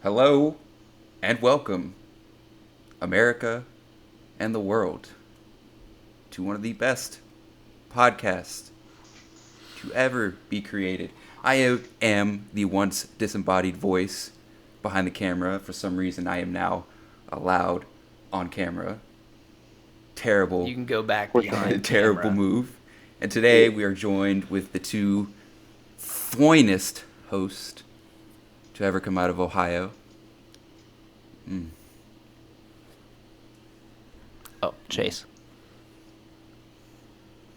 Hello and welcome, America and the world, to one of the best podcasts to ever be created. I am the once disembodied voice behind the camera. For some reason, I am now allowed on camera. Terrible. You can go back behind terrible camera. move. And today we are joined with the two finest hosts to ever come out of Ohio. Oh, Chase.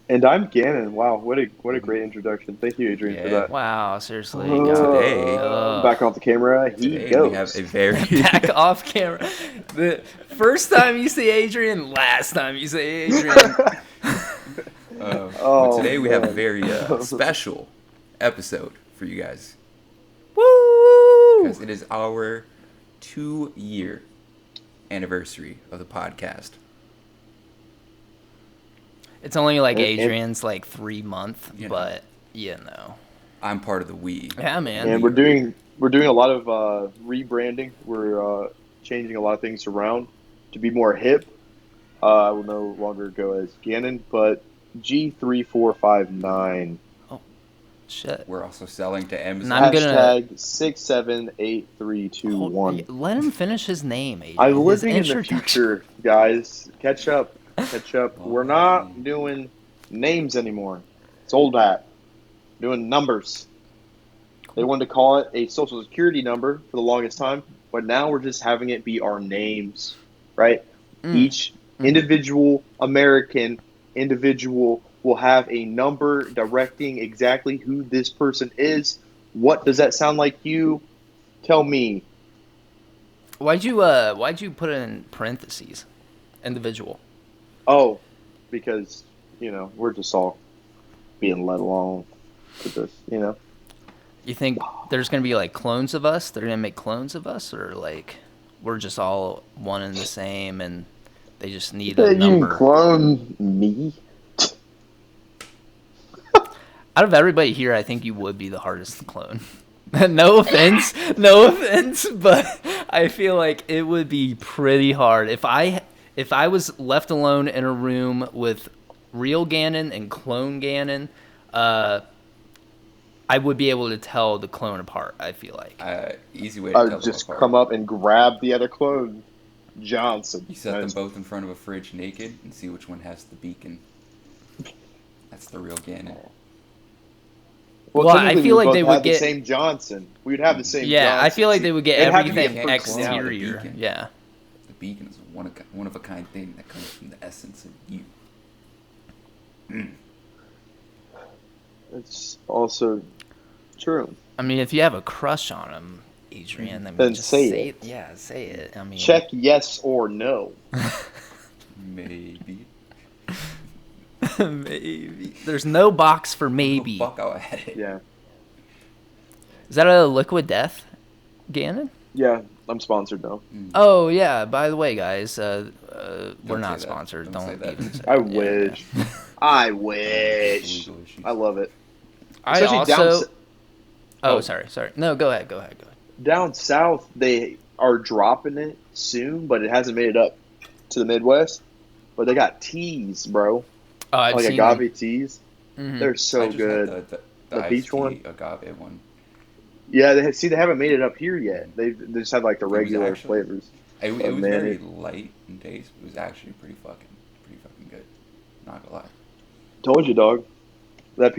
And I'm Gannon. Wow, what a great introduction. Thank you, Adrian, for that. Wow, seriously. Today- Back off the camera. He Today goes. we have a very Back off camera. The first time you say Adrian, last time you say Adrian. but today we have a man. very special episode for you guys Woo! because it is our 2-year anniversary of the podcast. It's only like And- Adrian's like 3 month, You know. but you know. I'm part of the we. Yeah, man. And we're doing a lot of rebranding. We're changing a lot of things around to be more hip. I will no longer go as Gannon, but G3459. Shit. We're also selling to Amazon. I'm gonna- Hashtag 678321. Let him finish his name, Adrian. I'm His living in the introduction. future, guys. Catch up. Oh, We're not doing names anymore. It's old hat. Doing numbers. They wanted to call it a social security number for the longest time, but now we're just having it be our names, right? Each individual American individual will have a number directing exactly who this person is. What does that sound like you? Tell me. Why'd you put it in parentheses? Individual. Oh, because, we're just all being led along with this, You think there's gonna be like clones of us? They're gonna make clones of us, or like we're just all one and the same, and they just need a You can number? clone me? Out of everybody here, I think you would be the hardest to clone. No offense, but I feel like it would be pretty hard if I was left alone in a room with real Ganon and clone Ganon. I would be able to tell the clone apart. I feel like. Easy way to I tell would them just apart. come up and grab the other clone, Johnson. You set them both in front of a fridge naked and see which one has the beacon. That's the real Ganon. Well, I technically, feel we like both they would have get- the same Johnson. We would have the same. Yeah, I Johnson. feel like they would get It'd have to be a everything can't clone out the exterior. beacon. Yeah. The beacon is a one of a kind thing that comes from the essence of you. It's also true. I mean, if you have a crush on him, Adrian, I mean, Then just say it. Yeah, say it. I mean, Check yes or no. Maybe. Maybe. There's no box for maybe. Oh, fuck, I'll add it. Yeah, Is that a Liquid Death, Ganon? yeah. I'm sponsored though. Oh yeah. By the way, guys, we're Don't not say that. sponsored. Don't say Don't that. even say I that. Yeah, wish. yeah. I wish. Legal issues. I love it. I Especially down also. s- Oh, sorry. No, go ahead. Down south, they are dropping it soon, but it hasn't made it up to the Midwest. But they got teas, bro. Oh, I've Like seen agave teas. them. Mhm. They're I so just good. had the The iced peach tea one? agave one. Yeah, they haven't made it up here yet. They just have like the It was regular actually- flavors. It was man, very it- light in taste. It was actually pretty fucking good. Not gonna lie. Told you, dog. That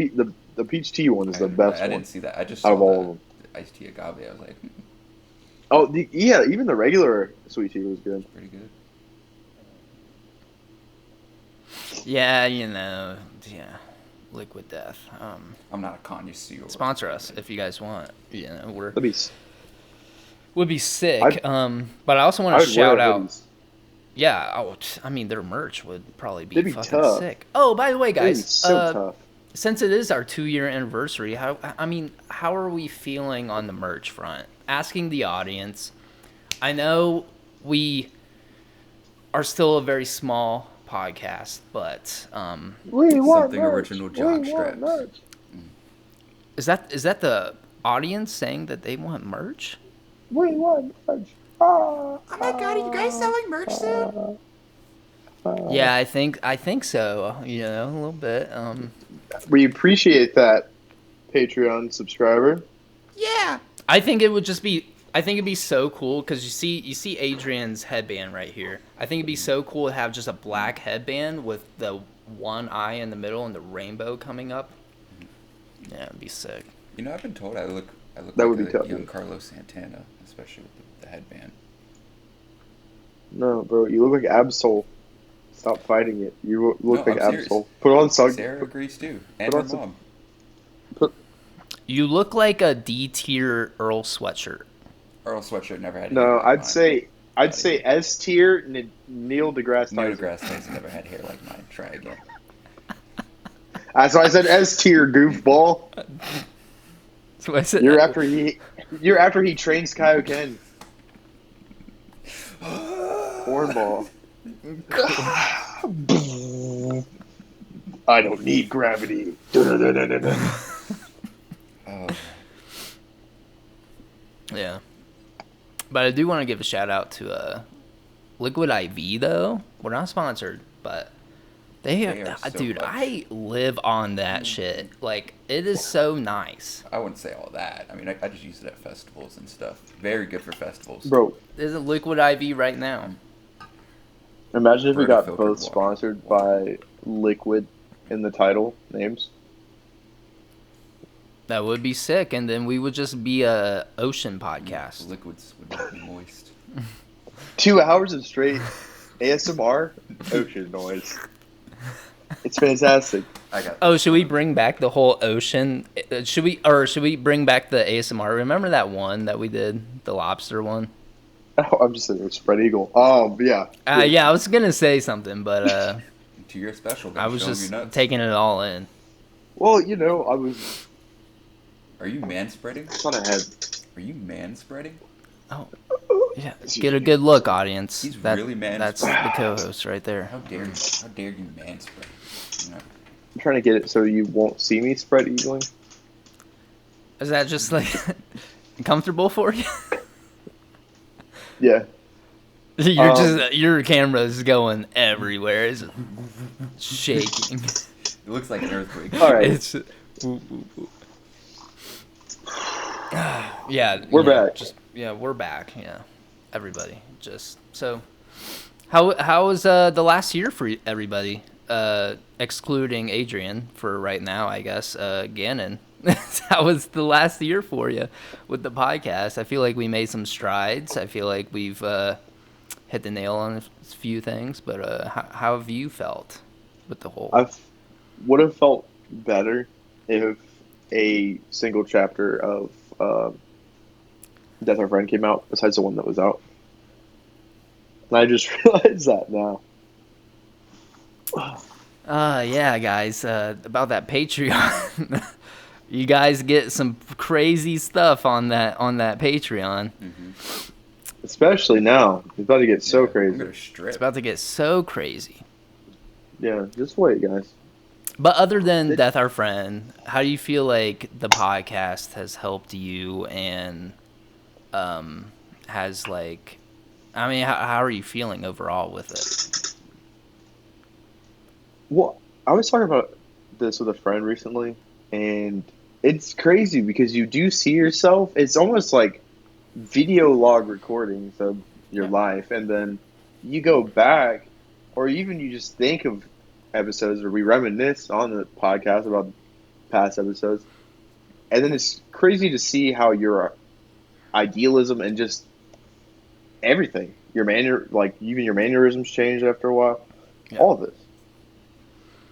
the peach tea one is the best I one didn't see that. I just out saw of all of them. the iced tea agave. I was like, Oh, yeah, even the regular sweet tea was good. pretty good. Yeah, Liquid Death. I'm not a connoisseur. Sponsor us if you guys want. That'd be. Would be sick. I'd- But I also I want to would shout wear out. hoodies. Yeah. Oh, I mean, their merch would probably be They'd be fucking tough. sick. Oh, by the way, That'd be guys, so tough. since it is our 2-year anniversary, how are we feeling on the merch front? Asking the audience. I know we are still a very small podcast, but We want Something merch. original We jock want straps. merch. is that the audience saying that they want merch? We want merch. Oh my god, are you guys selling merch soon? Yeah, I think so. You know, a little bit. We appreciate that, Patreon subscriber. Yeah. I think it would just be. I think it'd be so cool because you see Adrian's headband right here. I think it'd be so cool to have just a black headband with the one eye in the middle and the rainbow coming up. Yeah, it'd be sick. You know, I've been told I look That like would be a tough, young dude. Carlos Santana, especially with the headband. No, bro, you look like Absol. Stop fighting it. You look No, like I'm serious. Absol. Put on Sarah agrees too, and put her on some- mom. You look like a D tier Earl sweatshirt. Earl Sweatshirt never had hair. No, like I'd mine. say Not say S tier. Neil deGrasse Neil Tyson. deGrasse Tyson never had hair like mine. Try again. That's why I said S tier, goofball. So I said, You're after he trains Kaioken. Hornball. I don't need gravity. Oh, Yeah. But I do want to give a shout out to Liquid IV though. We're not sponsored, but they are so dude, clutch. I live on that shit. Like it is so nice. I wouldn't say all that. I mean, I just use it at festivals and stuff. Very good for festivals. Bro, There's a Liquid IV right now. imagine if we got Vertifiltered both water. sponsored by Liquid in the title names. That would be sick, and then we would just be a ocean podcast. Liquids would make me moist. 2 hours of straight ASMR ocean noise. It's fantastic. I got. Oh, should we bring back the whole ocean? Should we bring back the ASMR? Remember that one that we did, the lobster one? Oh, I'm just sitting there, spread eagle. Yeah. Yeah, I was gonna say something, but To your special. I Guys, was show 'em just your nuts. taking it all in. Well, you know, I was Are you manspreading? on ahead. Are you manspreading? Oh, yeah. Get a good look, audience. He's really That's the manspreading. co-host right there. How dare you? How dare you manspread? You know? I'm trying to get it so you won't see me spread eagling. Is that just like comfortable for you? Yeah. You're just your camera's going everywhere. It's shaking. It looks like an earthquake. All right. It's yeah. We're you know, back. We're back. Yeah, everybody. Just so, how was the last year for everybody? Excluding Adrian for right now, I guess. Gannon. How was the last year for you with the podcast? I feel like we made some strides. I feel like we've hit the nail on a few things. But how have you felt with the whole? I would have felt better if a single chapter of Death Our Friend came out, besides the one that was out. And I just realized that now. Yeah, guys, about that Patreon. You guys get some crazy stuff on that Patreon. Especially now. It's about to get so Yeah, crazy. I'm gonna strip. It's about to get so crazy. Yeah, just wait, guys. But other than Death Our Friend, how do you feel like the podcast has helped you and has like, I mean, how are you feeling overall with it? Well, I was talking about this with a friend recently, and it's crazy because you do see yourself. It's almost like video log recordings of your life, and then you go back, or even you just think of episodes, or we reminisce on the podcast about past episodes, and then it's crazy to see how your idealism and just everything, even your mannerisms change after a while. Yeah. All of this.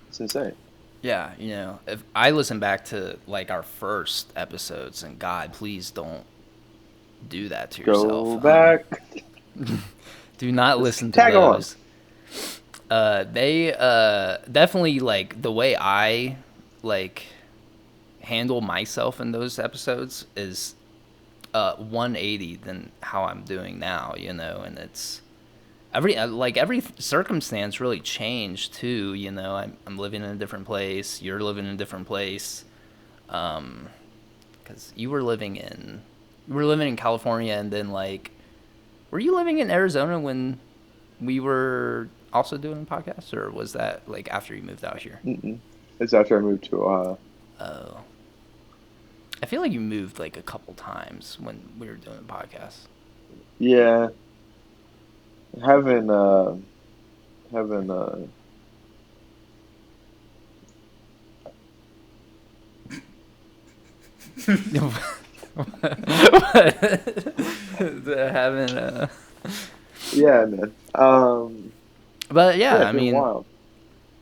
It's insane. Yeah, you know, if I listen back to like our first episodes, and God, please don't do that to yourself. Go back. Do not listen to tag on. those. They definitely like the way I like handle myself in those episodes is 180 than how I'm doing now, you know, and every circumstance really changed too. You know, I'm living in a different place. You're living in a different place. Because you were living in California, and then like, were you living in Arizona when we were also doing podcasts, or was that like after you moved out here? Mm-mm. It's after I moved to Ohio. Oh, I feel like you moved like a couple times when we were doing podcasts. Yeah. Having Having yeah, man. But yeah, It's I been mean, wild.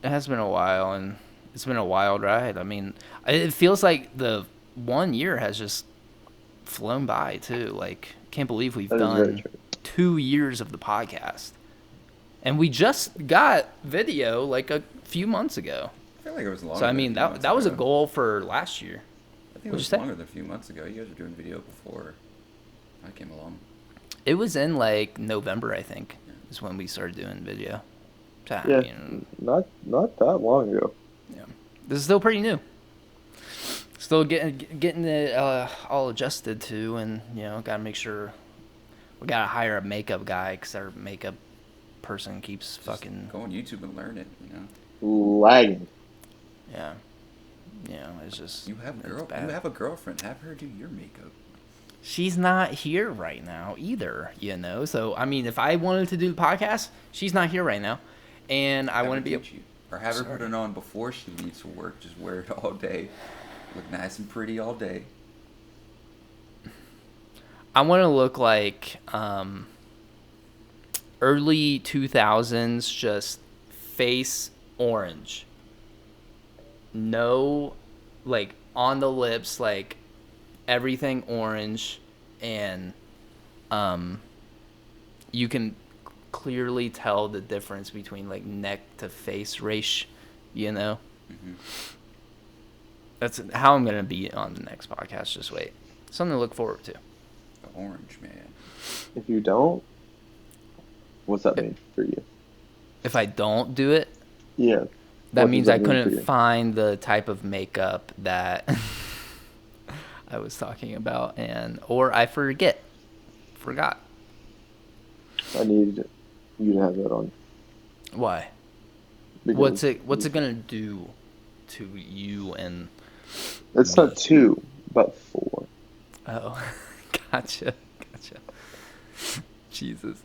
it has been a while, and it's been a wild ride. I mean, it feels like the 1 year has just flown by too. Like, can't believe we've That is very done true. 2 years of the podcast, and we just got video like a few months ago. I feel like it was longer. So I than a mean, few months that was a ago. goal for last year. I think it What'd you was say? longer than a few months ago. You guys were doing video before I came along. It was in like November, I think, is when we started doing video. So, I Yeah, mean, not that long ago. yeah, this is still pretty new. Still getting it all adjusted to, and you know, gotta make sure we gotta hire a makeup guy because our makeup person keeps Just fucking go on YouTube and learn it. You know, Lagging. yeah. You know, it's just you have it's bad. You have a girlfriend. Have her do your makeup. She's not here right now either, you know. So I mean, if I wanted to do the podcast, she's not here right now, and I Have want her to be. teach you. Or have her put Sorry. it on before she leaves for work. Just wear it all day. Look nice and pretty all day. I want to look like early 2000s, just face orange. No, like on the lips, like everything orange, and you can clearly tell the difference between like neck to face ratio, you know. Hmm. That's how I'm gonna be on the next podcast. Just wait, something to look forward to. The orange man. If you don't, what's that mean for you? If I don't do it, Yeah. that What means does I that mean for couldn't you? find the type of makeup that I was talking about, or I forgot. I need you to have that on. Why? because What's it gonna do to you and It's me? not 2, but 4. Oh, gotcha. Jesus.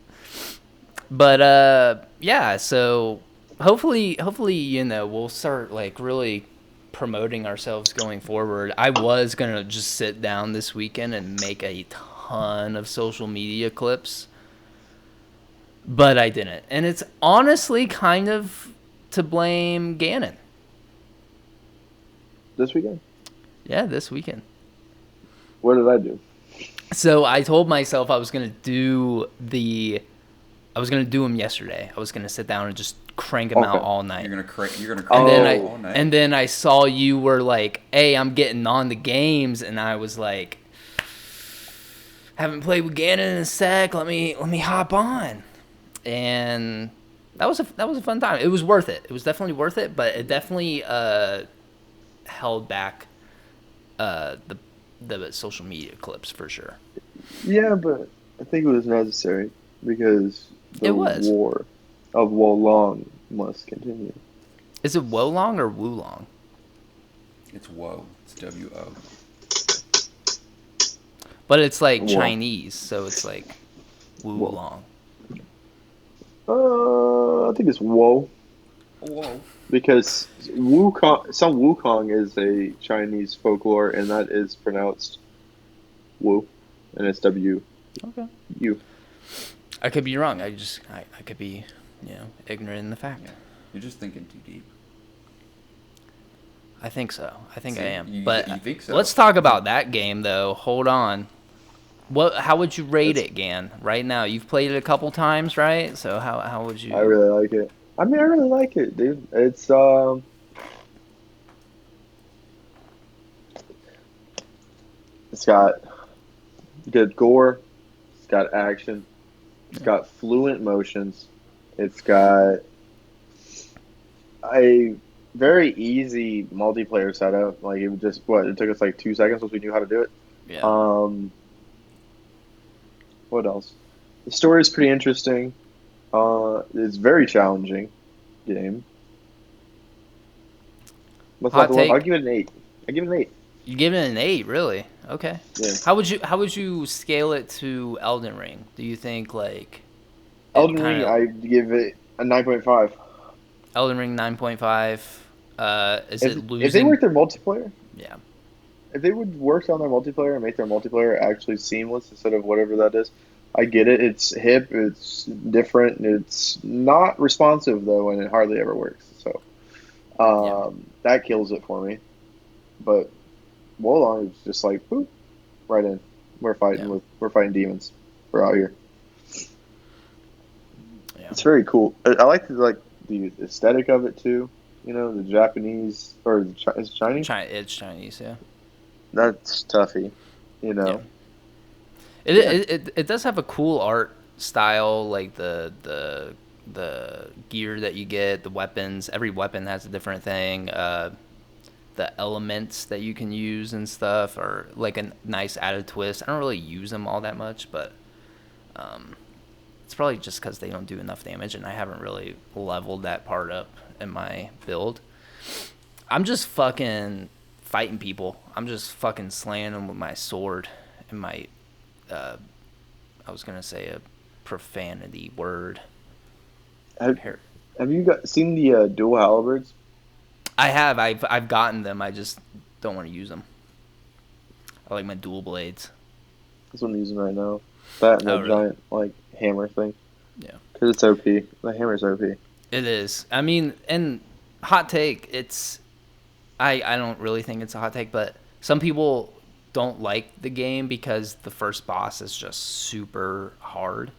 But yeah. So hopefully, you know, we'll start like really promoting ourselves going forward. I was gonna just sit down this weekend and make a ton of social media clips, but I didn't, and it's honestly kind of to blame Gannon. This weekend? Yeah, this weekend. What did I do? So I told myself I was gonna do them yesterday. I was gonna sit down and just crank them out Okay. all night. You're gonna And crank then it all night. and then I saw you were like, "Hey, I'm getting on the games," and I was like, "Haven't played with Gannon in a sec. Let me hop on." And that was a fun time. It was worth it. It was definitely worth it, but it definitely held back the social media clips for sure. Yeah, but I think it was necessary because the It was. war of Wolong must continue. Is it Wolong or Wulong? It's Woe. It's W-O. But it's like Wo. Chinese, so it's like Wulong. I think it's Wo Whoa. because Wukong. Some Wukong is a Chinese folklore, and that is pronounced Wu, and it's W Okay. U. I could be wrong. I could be, ignorant in the fact. Yeah. You're just thinking too deep. I think so. I think See, I am. you But think so? let's talk about that game though. Hold on. How would you rate it, Gan? Right now, you've played it a couple times, right? So how would you? I really like it. I mean, I really like it, dude. It's got good gore. It's got action. It's got fluent motions. It's got a very easy multiplayer setup. Like it just it took us like 2 seconds once we knew how to do it. Yeah. What else? The story is pretty interesting. It's very challenging game. What's Hot not the I'll take. give it an 8. I give it an 8. You give it an 8, really? Okay. Yeah. How would you scale it to Elden Ring? Do you think like it Elden kind Ring, of I give it a 9.5. Elden Ring 9.5? Is it If they losing? work their multiplayer, Yeah. if they would work on their multiplayer and make their multiplayer actually seamless instead of whatever that is, I get it. It's hip, it's different, it's not responsive though, and it hardly ever works. So Yeah. that kills it for me. But Wolong is just like boop, right in. Yeah. We're fighting demons. We're out here. Yeah. It's very cool. I like the aesthetic of it too. You know, the Japanese or is it Chinese? It's Chinese, yeah. That's toughy. You Yeah. know. It, Yeah. it does have a cool art style, like the gear that you get, the weapons. Every weapon has a different thing. The elements that you can use and stuff are like a nice added twist. I don't really use them all that much, but it's probably just because they don't do enough damage, and I haven't really leveled that part up in my build. I'm just fucking fighting people. I'm just fucking slaying them with my sword and my uh, I was gonna say a profanity word. Have, Here, have you seen the dual halberds? I have. I've gotten them. I just don't want to use them. I like my dual blades. That's what I'm using right now. That and Oh, the really? giant like hammer thing. Yeah, Because it's OP. The hammer's OP. it is. I mean, and hot take. I don't really think it's a hot take, but some people don't like the game because the first boss is just super hard,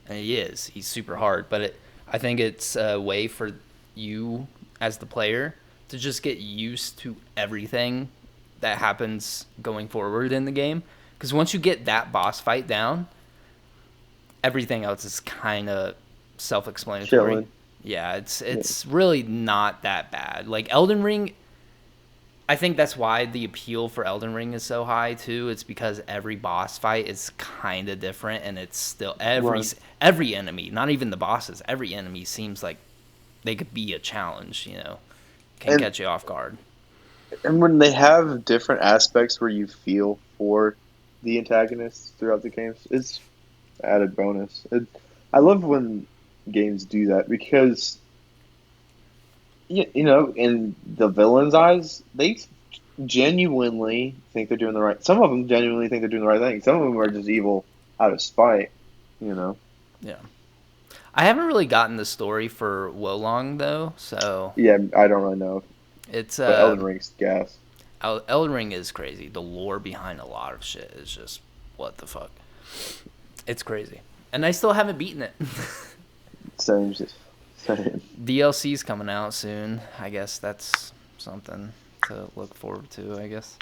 and he is. He's super hard, but I think it's a way for you as the player to just get used to everything that happens going forward in the game. Because once you get that boss fight down, everything else is kind of self-explanatory. Chilling. Yeah, it's really not that bad. Like Elden Ring, I think that's why the appeal for Elden Ring is so high too. It's because every boss fight is kind of different, and it's still Right. every enemy, not even the bosses, every enemy seems like they could be a challenge. Can And catch you off guard. and when they have different aspects where you feel for the antagonists throughout the games, it's added bonus. I love when games do that because you know, in the villain's eyes, they genuinely think they're doing the right. Some of them genuinely think they're doing the right thing. Some of them are just evil out of spite. You know. Yeah, I haven't really gotten the story for Wolong though, so Yeah, I don't really know, it's but Elden Ring's gas. Elden Ring is crazy. The lore behind a lot of shit is just what the fuck. It's crazy, and I still haven't beaten it. Same, same. DLC's coming out soon. I guess that's something to look forward to, I guess.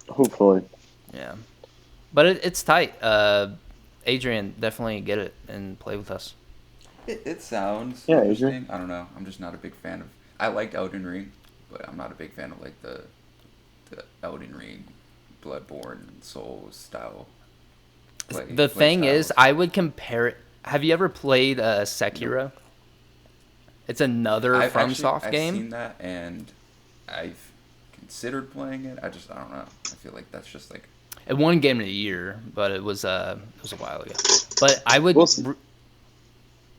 Hopefully. Yeah. But it's tight. Adrian, definitely get it and play with us. It sounds Yeah, interesting. I don't know. I'm just not a big fan of. I liked Elden Ring, but I'm not a big fan of like the Elden Ring, Bloodborne, Souls style. The thing is, I would compare it. Have you ever played Sekiro? It's another FromSoft game. I've seen that and I've considered playing it. I don't know. I feel like that's just like. It won Game of the Year, but it was a while ago. But I would. Well,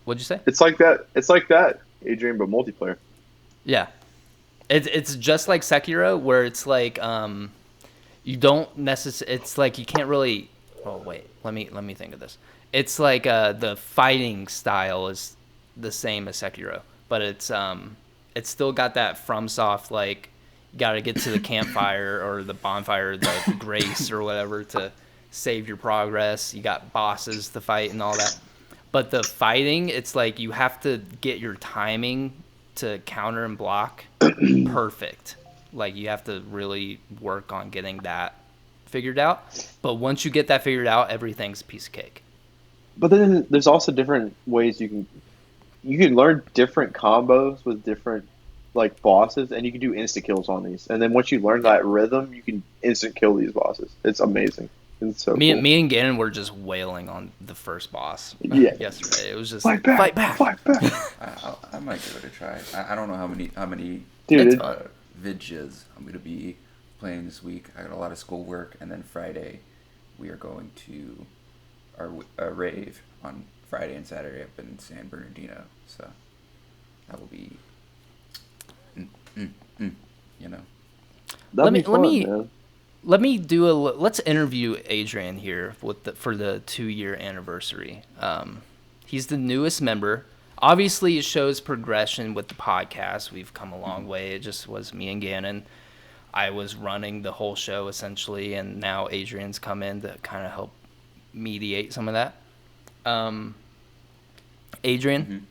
What'd you say? it's like that. It's like that, Adrian, but multiplayer. Yeah, it's just like Sekiro, where it's like you don't necessarily. It's like you can't really. Oh wait, let me think of this. It's like the fighting style is the same as Sekiro, but it's still got that FromSoft like you got to get to the campfire or the bonfire, the grace or whatever to save your progress. You got bosses to fight and all that. But the fighting, it's like you have to get your timing to counter and block perfect. Like you have to really work on getting that figured out. But once you get that figured out, everything's a piece of cake. But then there's also different ways you can you can learn different combos with different like bosses, and you can do insta kills on these. And then once you learn that rhythm, you can instant kill these bosses. It's amazing. It's so Me, cool. me and Gannon were just wailing on the first boss yesterday. It was just Fight back, fight back. fight back. I might give it a try. I don't know how many Dude, It's it- fun. vidges I'm gonna be playing this week. I got a lot of schoolwork, and then Friday we are going to our rave on Friday and Saturday up in San Bernardino. So that will be, you know. that'd Let me- be let fun, me- man. Let's interview Adrian here for the 2-year anniversary. He's the newest member. Obviously, it shows progression with the podcast. We've come a long way. It just was me and Gannon. I was running the whole show essentially, and now Adrian's come in to kind of help mediate some of that. Adrian,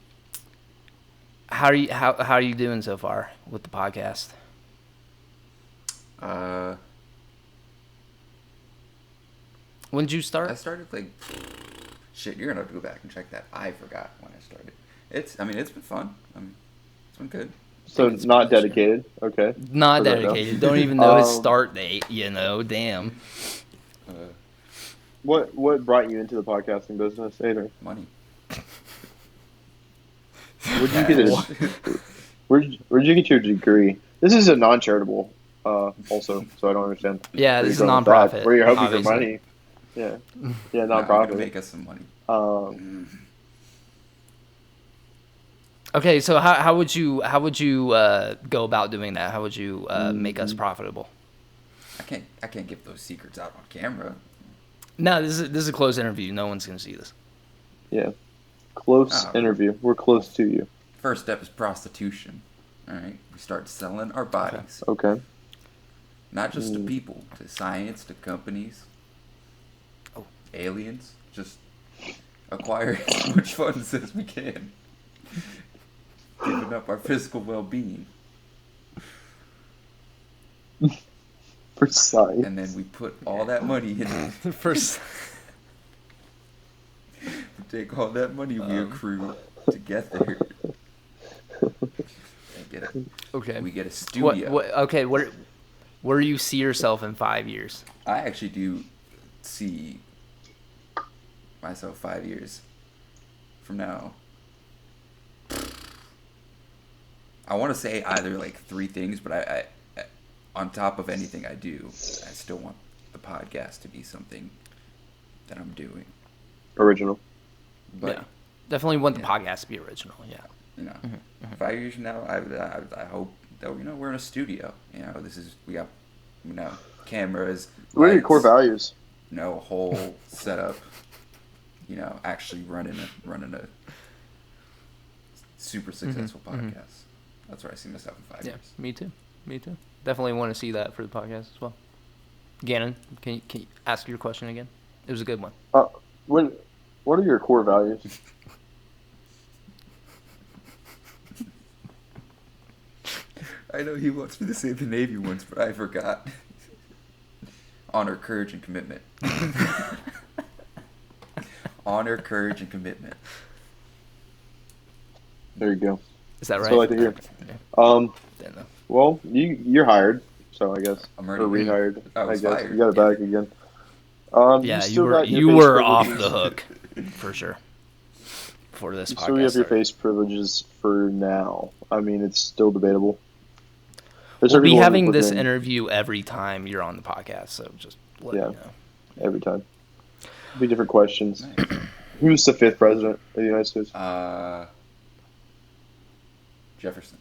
how are you doing so far with the podcast? When did you start? I started like shit. You're gonna have to go back and check that. I forgot when I started. It's been fun. It's been good. So It's not been- dedicated. Okay. Not I don't know. dedicated. Don't even know his Um, start date. Damn. Uh, What brought you into the podcasting business, Adrian? money. Where'd you get it? Where'd you get your degree? This is a non-charitable, also, so I don't understand. Yeah, where this is you're going with that. nonprofit. Where you're hoping obviously. for money. Yeah, yeah, No, I'm gonna nonprofit. make us some money. Okay, so how would you go about doing that? How would you make us profitable? I can't give those secrets out on camera. No, this is a closed interview. No one's gonna see this. Yeah, close Oh. interview. We're close to you. First step is prostitution. All right, we start selling our bodies, Okay. not just to people, to science, to companies, Oh. aliens. Just acquire as much funds as we can, giving up our physical well-being, For science. and then we put all that money in. First, We take all that money we accrue together. And get a, okay. we get a studio. Where do you see yourself in 5 years? I actually do see myself 5 years from now. I want to say either like 3 things, but I on top of anything I do, I still want the podcast to be something that I'm doing. Original. But Yeah, definitely want the yeah. podcast to be original. Yeah. you know, 5 years from now, I hope that we're in a studio. We got cameras. What are your core lights, values? a whole setup. Actually running a super successful podcast. That's where I see myself in 5 Yeah, years. me too. Definitely want to see that for the podcast as well. Gannon, can you ask your question again? It was a good one. What are your core values? I know he wants me to say the Navy once, but I forgot. Honor, courage, and commitment. Honor, courage, and commitment. There you go. Is that right? That's what I like to hear. Yeah, didn't know. Well, you're hired, so I guess. I'm already or rehired. I was guess fired. you got it back again. Yeah, still you got your you face were off privileges. the hook for sure for this You podcast. still have your started. face privileges for now. I mean, it's still debatable. There's We'll certain be people having this within- interview every time you're on the podcast, so just let Yeah. me know. every time. It'll be different questions. Nice. Who's the 5th president of the United States? Jefferson.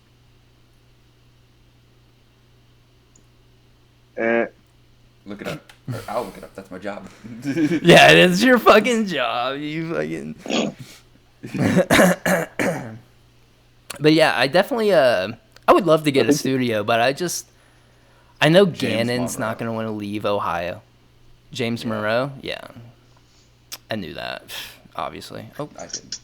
Look it up. Or I'll look it up. That's my job. Yeah, it's your fucking job. You fucking. But yeah, I definitely I would love to get a studio, but I know James Gannon's Monroe. not gonna want to leave Ohio. James Monroe, yeah, I knew that, obviously. Oh, I did.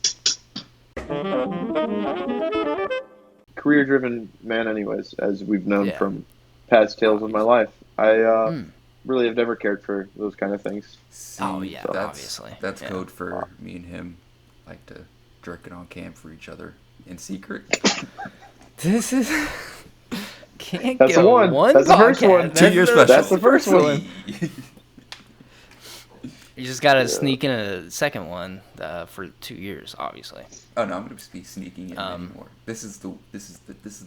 Career-driven man, anyways, as we've known Yeah. from past tales of my life. I Hmm. really have never cared for those kind of things. See, Oh, yeah, that's, obviously. That's Yeah. code for me and him. Like to jerking on cam for each other in secret. This is can't That's go the one. one. That's the first podcast. one. That's 2 year special. That's the first one. You just gotta sneak in a second one for 2 years, obviously. Oh no, I'm gonna be sneaking in Um, anymore. This is the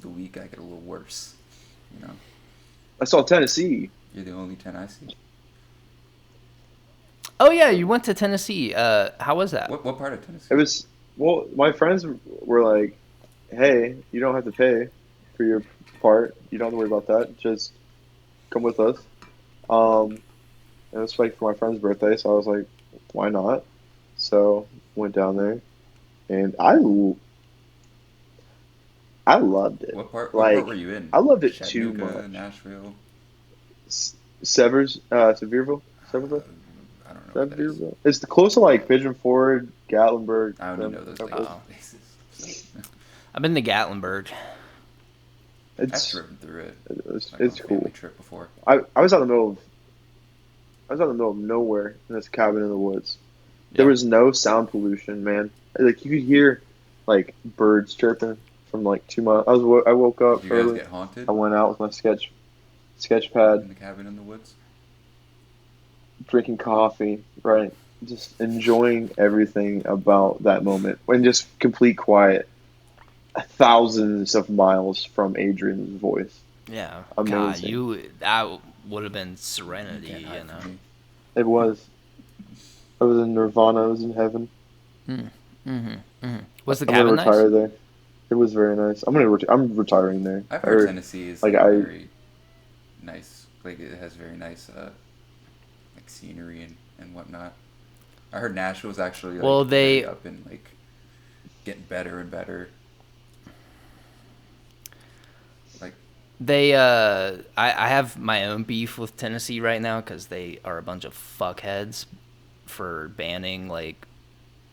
week I get a little worse. You know, I saw Tennessee. you're the only 10 I see. Oh yeah, you went to Tennessee. How was that? What part of Tennessee? It was my friends were like, "Hey, you don't have to pay for your part. You don't have to worry about that. Just come with us." And it was like for my friend's birthday, so I was like, "Why not?" So went down there, and I loved it. What part Like, were you in? I loved it too Chattanooga, much. Nashville. Severs, Sevierville, Sevierville, I don't know. What that is. Sevierville. It's the close to like Pigeon Forge, Gatlinburg. I only know those them places. places. I've been to Gatlinburg. I've It's driven through it. it's, Like on it's a cool. family trip before. I was out in the middle of nowhere in this cabin in the woods. There Yeah. was no sound pollution, man. Like you could hear like birds chirping from like 2 miles. I woke up Did you guys early. get haunted I went out with my sketch pad, in the cabin in the woods? drinking coffee, right? Just enjoying everything about that moment. And just complete quiet. Thousands of miles from Adrian's voice. Yeah. Amazing. God, that would have been You serenity, can't you hide know. from me. It was. I was in Nirvana. I was in heaven. Was the I'm gonna cabin retire nice? there. It was very nice. I'm retiring there. I've I heard heard- Tennessee is like, like, I- very nice. Like it has very nice like scenery and whatnot. I heard Nashville's actually like, Well, they- very up and like getting better and better. Like I have my own beef with Tennessee right now because they are a bunch of fuckheads for banning like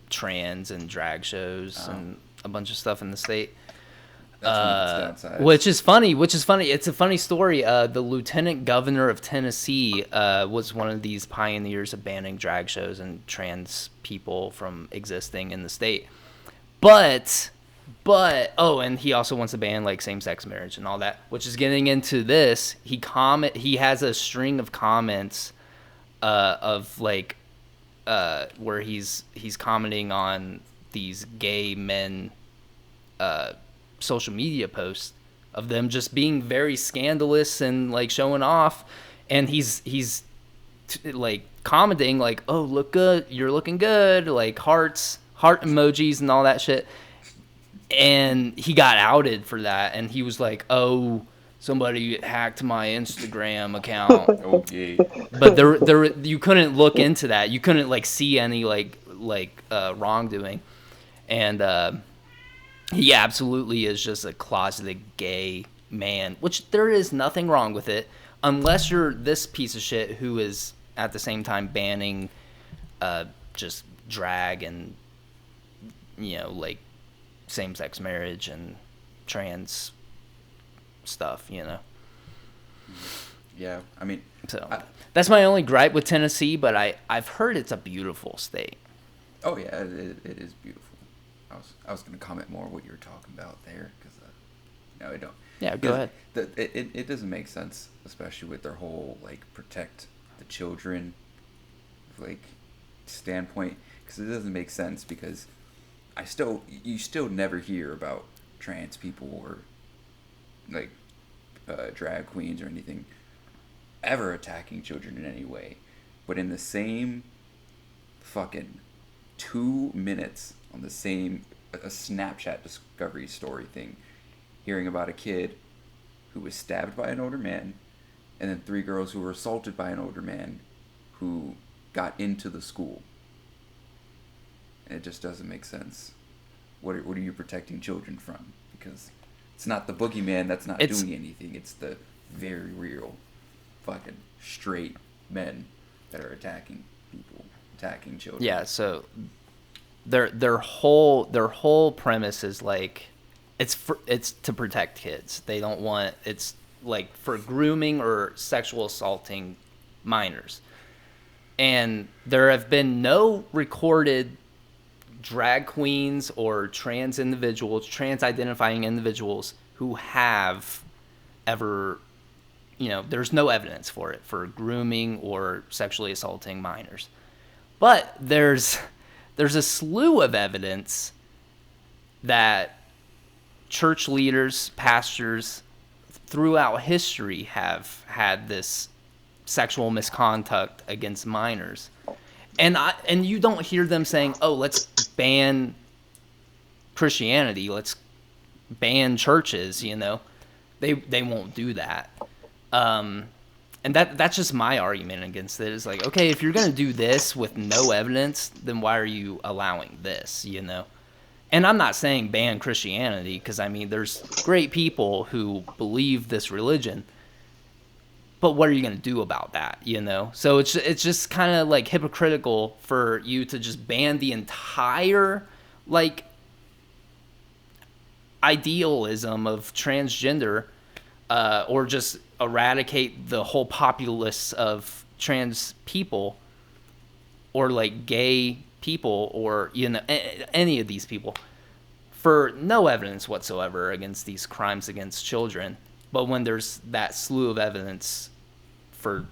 trans and drag shows and a bunch of stuff in the state. that's when it gets downside. Which is funny. It's a funny story. The lieutenant governor of Tennessee was one of these pioneers of banning drag shows and trans people from existing in the state. But and he also wants to ban like same-sex marriage and all that, which is getting into this. He has a string of comments of like where he's commenting on these gay men social media posts of them just being very scandalous and like showing off, and he's like commenting like, "Oh, look good, you're looking good," like heart emojis and all that shit. And he got outed for that, and he was like, "Oh, somebody hacked my Instagram account." Okay. But there you couldn't look into that. You couldn't like see any like wrongdoing, and he absolutely is just a closeted gay man, which there is nothing wrong with it, unless you're this piece of shit who is at the same time banning just drag and like same-sex marriage and trans stuff, Yeah, I mean, So I- that's my only gripe with Tennessee, but I've heard it's a beautiful state. oh yeah, it is beautiful. I was gonna comment more on what you were talking about there because no, I don't. Yeah, go ahead. It doesn't make sense, especially with their whole like protect the children like standpoint, because it doesn't make sense because you still never hear about trans people or like drag queens or anything ever attacking children in any way, but in the same fucking 2 minutes on the same a Snapchat discovery story thing, hearing about a kid who was stabbed by an older man, and then 3 girls who were assaulted by an older man who got into the school. And it just doesn't make sense. What are you protecting children from? Because it's not the boogeyman that's not doing anything. It's the very real fucking straight men that are attacking people, attacking children. Yeah, so their whole premise is like it's to protect kids. They don't want it's like for grooming or sexual assaulting minors. And there have been no recorded drag queens or trans individuals, trans identifying individuals who have ever, there's no evidence for it, for grooming or sexually assaulting minors. But there's a slew of evidence that church leaders, pastors throughout history have had this sexual misconduct against minors. And you don't hear them saying, "Oh, let's ban Christianity. Let's ban churches." They won't do that. And that's just my argument against it. Is like, okay, if you're gonna do this with no evidence, then why are you allowing this? And I'm not saying ban Christianity, because there's great people who believe this religion. But what are you going to do about that, So it's just kind of like hypocritical for you to just ban the entire like idealism of transgender, or just eradicate the whole populace of trans people, or like gay people, or any of these people, for no evidence whatsoever against these crimes against children. But when there's that slew of evidence for,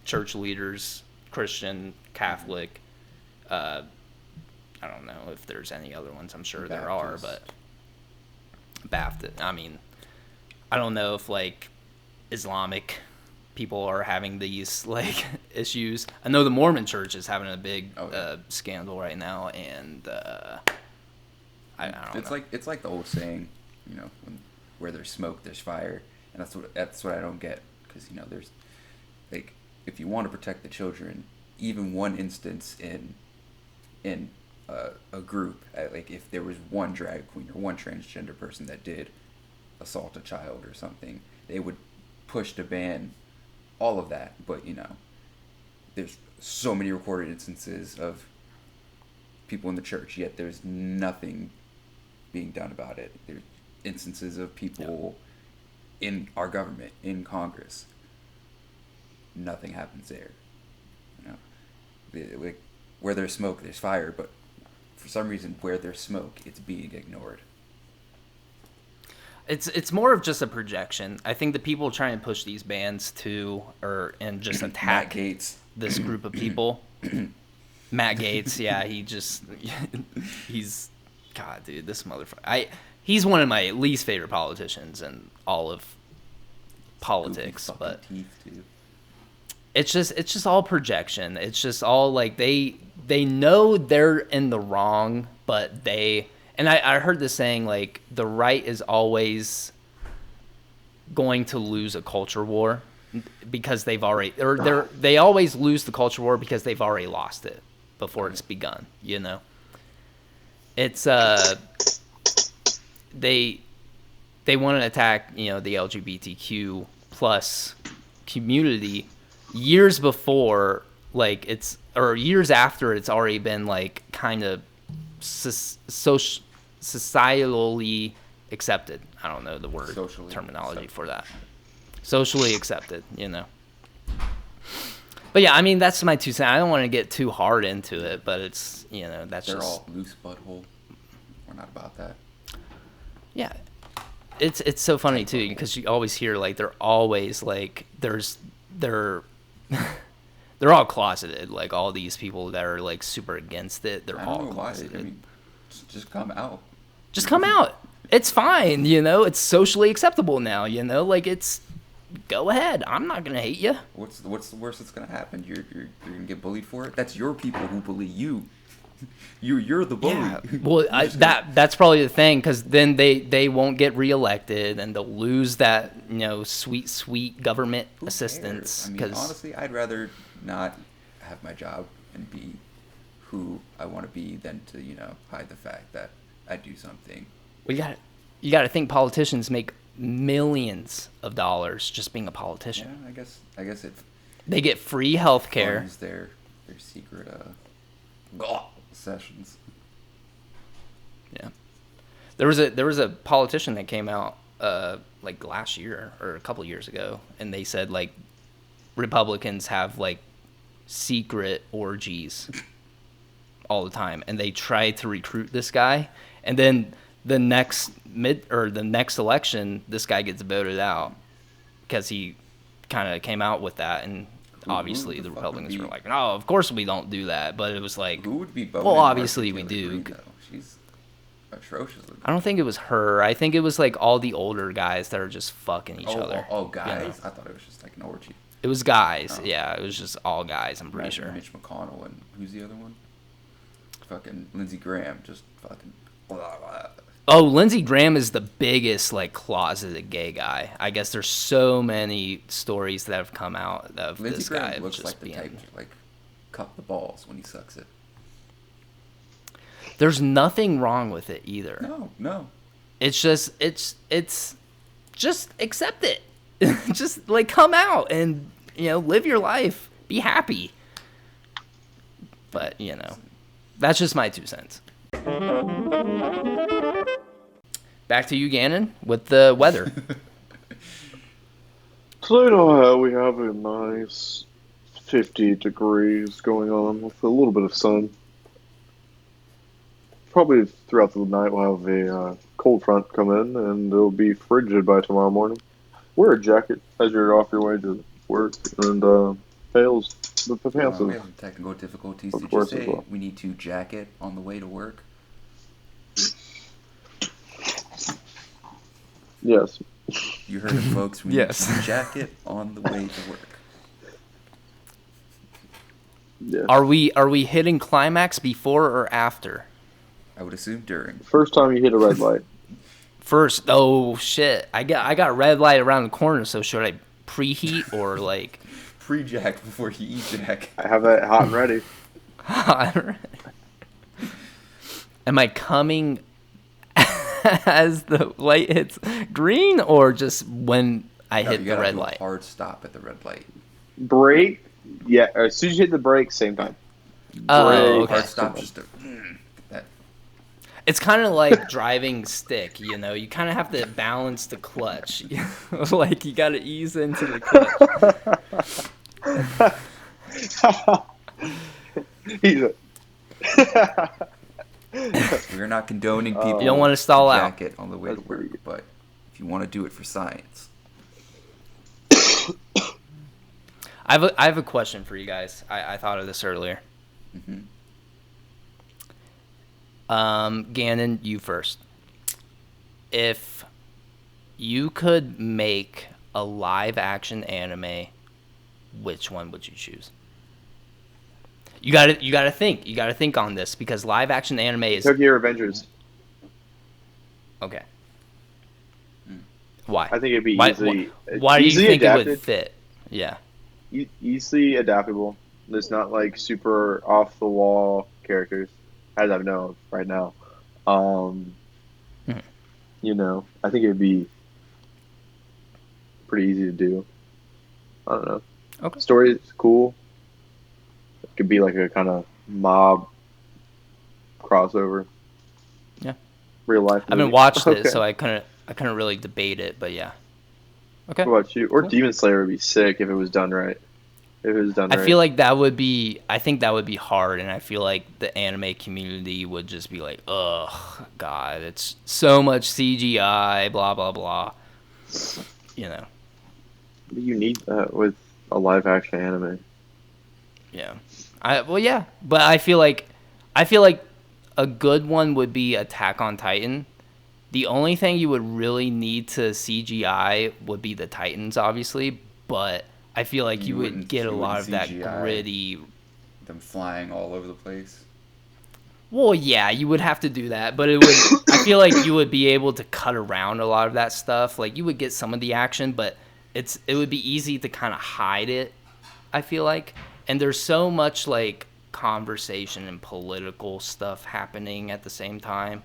church leaders, Christian, Catholic, I don't know if there's any other ones. I'm sure there are, but Baptist. I don't know if like Islamic people are having these like issues. I know the Mormon Church is having a big scandal right now, and I don't know. It's like the old saying, where there's smoke, there's fire, and that's what I don't get, because there's like, if you want to protect the children, even one instance in a group, like if there was one drag queen or one transgender person that did assault a child or something, they would push to ban all of that. But there's so many recorded instances of people in the church, yet there's nothing being done about it. There's instances of people in our government, in Congress, nothing happens there. Like, where there's smoke, there's fire, but for some reason, where there's smoke, it's being ignored. It's more of just a projection. I think the people trying to push these bans and just attack Matt Gaetz. This group of people. Matt Gaetz, yeah, he's God, dude, this motherfucker. He's one of my least favorite politicians in all of politics, but it's just all projection. It's just all like they know they're in the wrong, but I heard this saying, like, the right is always going to lose a culture war because they always lose the culture war because they've already lost it before it's begun. It's they want to attack the LGBTQ plus community years before, like, years after it's already been like kind of societally accepted. I don't know the word terminology for that. Socially accepted, But yeah, that's my 2 cents. I don't want to get too hard into it, but it's that's they're just all loose butthole. We're not about that. Yeah, it's so funny too, because you always hear like they're always like they're all closeted. Like, all these people that are like super against it, they're all closeted. Just come out. Just come out. It's fine, It's socially acceptable now, Like, it's go ahead. I'm not gonna hate you. What's the worst that's gonna happen? You're gonna get bullied for it. That's your people who bully you. You're the bully. Yeah. Well, that's probably the thing, because then they won't get reelected, and they'll lose that sweet government assistance. Honestly, I'd rather not have my job and be who I want to be than to hide the fact that I do something. Well, you got to think politicians make millions of dollars just being a politician. Yeah, I guess they get free health care. Their secret sessions. Yeah, there was a politician that came out like last year or a couple of years ago, and they said like Republicans have like secret orgies all the time, and they try to recruit this guy, and then the next election, this guy gets voted out because he kind of came out with that, and obviously the Republicans were like, no, of course we don't do that, but it was like, Who would be voting? well, obviously we Marjorie Taylor do. Greene, though? She's atrocious. I don't think it was her. I think it was like all the older guys that are just fucking each other. Oh, guys! you know? I thought it was just like an orgy. It was guys. Oh. Yeah, it was just all guys. I'm pretty Imagine sure. Mitch McConnell and who's the other one? Fucking Lindsey Graham, just fucking. Blah, blah. Oh, Lindsey Graham is the biggest like closeted gay guy. I guess there's so many stories that have come out of Lindsey this Graham guy looks just like the being. type to like cup the balls when he sucks it. There's nothing wrong with it either. No. It's just just accept it. Just like come out and live your life, be happy. But that's just my 2 cents. Back to you, Gannon, with the weather. So in Ohio, we have a nice 50 degrees going on with a little bit of sun. Probably throughout the night we'll have a cold front come in, and it'll be frigid by tomorrow morning. Wear a jacket as you're off your way to work, and fails the pants. We have some technical difficulties. Of Did you course, say as well. we need to jacket on the way to work? Yes. You heard it, folks. We Yes. need to jacket on the way to work. Yeah. Are we hitting climax before or after? I would assume during. First time you hit a red light. First, oh shit! I got a red light around the corner. So should I preheat or like? Pre-jack before you ejack. I have that hot and ready. Am I coming as the light hits green, or just when I No, hit you the gotta red do a light? hard stop at the red light. Brake. Yeah, as soon as you hit the brake, same time. Oh, Brake. okay. Hard stop, just to, that. It's kind of like driving stick, you kind of have to balance the clutch. Like you got to ease into the clutch. He's a- We're not condoning people. You don't wanna stall out. Jacket on the way to That's pretty work, good. but if you want to do it for science, I have a question for you guys. I thought of this earlier. Mhm. Gannon, you first. If you could make a live action anime, which one would you choose? You gotta think. You gotta think on this because live action anime is Tokyo Revengers. okay. Why? I think it'd be Why easily. do you easily think it adapted, would fit? Yeah. Easily adaptable. There's not like super off the wall characters, as I know of right now. Mhm. I think it'd be pretty easy to do. I don't know. Okay. Story is cool. It could be like a kind of mob crossover. Yeah. Real life. I haven't movie. watched it, Okay. so I couldn't really debate it, but yeah. Okay. What about you? Or Cool. Demon Slayer would be sick if it was done right. If it was done I right. feel like that would be. I think that would be hard, and I feel like the anime community would just be like, "Ugh, God, it's so much CGI, blah blah blah." You need that with a live action anime. Yeah. Yeah, but I feel like a good one would be Attack on Titan. The only thing you would really need to CGI would be the Titans, obviously, but I feel like you would wouldn't- get a you lot of wouldn't that CGI. gritty. Them flying all over the place. Well, yeah, you would have to do that, but it would. I feel like you would be able to cut around a lot of that stuff. Like you would get some of the action, but it would be easy to kind of hide it. I feel like, and there's so much like conversation and political stuff happening at the same time,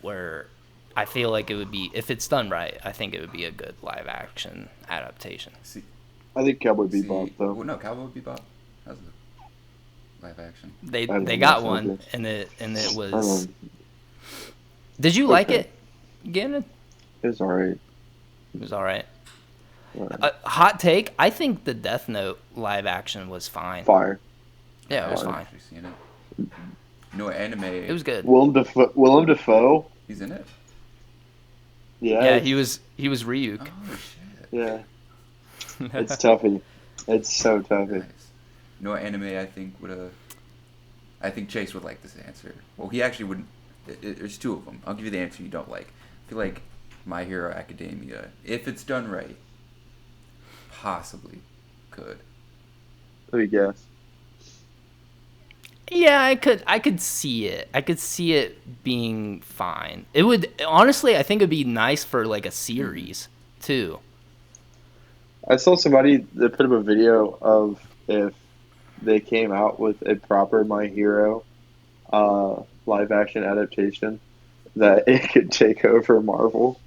where I feel like it would be, if it's done right, I think it would be a good live action adaptation. See, I think Cowboy Bebop though. well, no, Cowboy Bebop. That's a live action. They I don't they know, got that one, sounds and it I was. don't know. Did you like Okay. it? Gannon? It's alright. It was all right. Alright. Hot take. I think the Death Note live action was fine. Fire. Yeah, it was Fine. fine. Actually seen it. You know what anime? It was good. Willem Dafoe. He's in it. Yeah. Yeah, he was Ryuk. Oh shit. Yeah. It's toughy. It's so toughy. Nice. You know what anime I think would I think Chase would like this answer. Well, he actually wouldn't. There's two of them. I'll give you the answer you don't like. I feel like My Hero Academia, if it's done right, possibly could. Let me guess. Yeah, I could see it. I could see it being fine. It would honestly, I think it'd be nice for like a series too. I saw somebody that put up a video of if they came out with a proper My Hero live action adaptation, that it could take over Marvel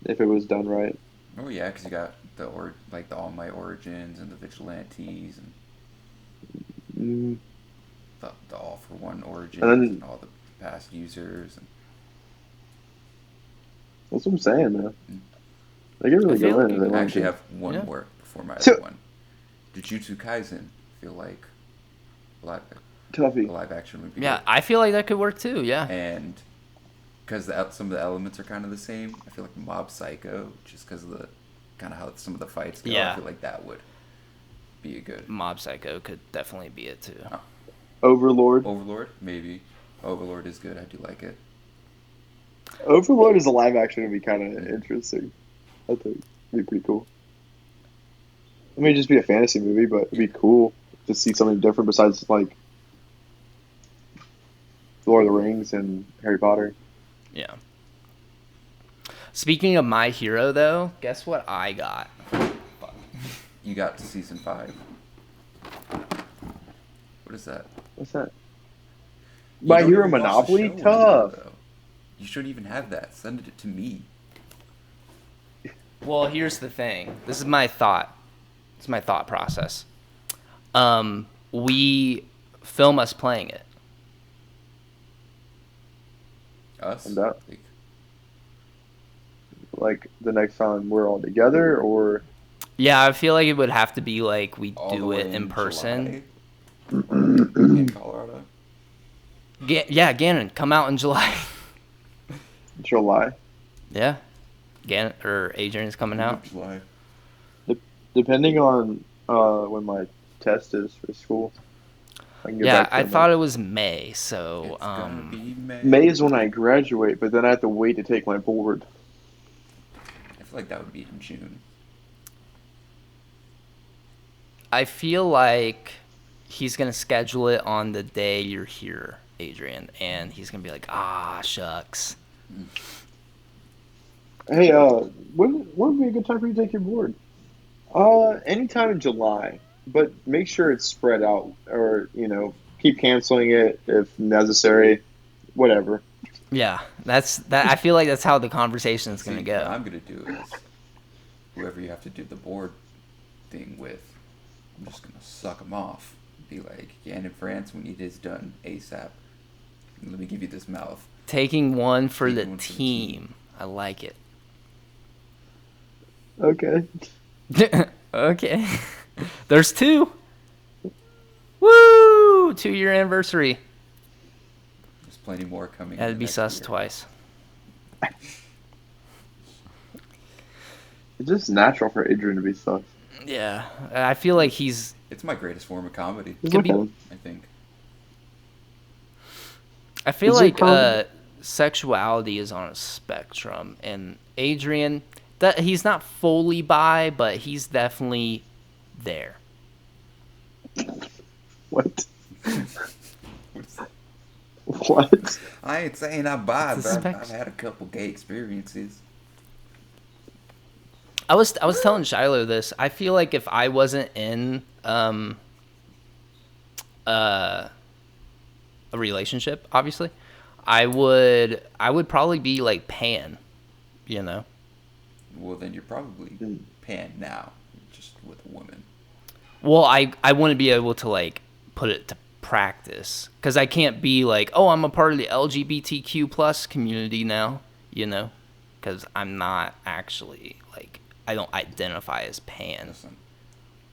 if it was done right. Oh yeah, because you got the All Might Origins and the Vigilantes and Mm. the All for One Origins And and, then- all the past users. And That's what I'm saying, man. They get really I feel go like in. it if they I want actually to. have one Yeah. more before my So- other one. Jujutsu Kaisen, I feel like a Toughy. live action would be Yeah, good. I feel like that could work too. Yeah. And because some of the elements are kind of the same, I feel like Mob Psycho, just because of the kind of how some of the fights go, Yeah. I feel like that would be a good. Mob Psycho could definitely be it too. Overlord. Overlord, maybe. Overlord is good. I do like it. Overlord is a live action would be kind of interesting. I think it'd be pretty cool. I mean, it'd just be a fantasy movie, but it'd be cool to see something different besides like Lord of the Rings and Harry Potter. Yeah. Speaking of My Hero though, guess what I got? You got to season 5. What is that? What's that? You My don't Hero even watch the Monopoly? show Tough. anymore, though. You shouldn't even have that. Send it to me. Well, here's the thing. This is my thought. It's my thought process. We film us playing it. Us? I'm down. Like, Like the next time we're all together, or Yeah, I feel like it would have to be like we all the do way it in person. July in Colorado. Yeah, Gannon, come out in July. July. Yeah, Gannon or Adrian's coming out. July. Depending on when my test is for school. I can get Yeah, back to I them. thought it was May, so It's gonna be May. May is when I graduate, but then I have to wait to take my board. I feel like that would be in June. I feel like he's gonna schedule it on the day you're here, Adrian, and he's gonna be like, ah, shucks. Hey, when would be a good time for you to take your board? Anytime in July, but make sure it's spread out, or keep canceling it if necessary. Whatever. Yeah, that. I feel like that's how the conversation is gonna See, go. What I'm gonna do is whoever you have to do the board thing with, I'm just gonna suck him off. Be like, yeah, and in France, we need his done ASAP. Let me give you this mouth. Taking one for the Taking one for the team. I like it. Okay. Okay. There's 2. Woo! 2-year anniversary. There's plenty more coming. That'd in the be next sus year. twice. It's just natural for Adrian to be sus. Yeah, I feel like he's. It's my greatest form of comedy. Just Could look be- at him. I think. I feel Is it like common? sexuality is on a spectrum, and Adrian, that he's not fully bi, but he's definitely there. What? What's that? What? I ain't saying I'm bi, It's a but I've spec- had a couple gay experiences. I was telling Shiloh this. I feel like if I wasn't in a relationship, obviously, I would probably be like pan, you know. Well, then you're probably pan now, just with a woman. Well, I wouldn't be able to like put it to practice because I can't be like, oh, I'm a part of the LGBTQ plus community now, you know, because I'm not actually like I don't identify as pan. Listen,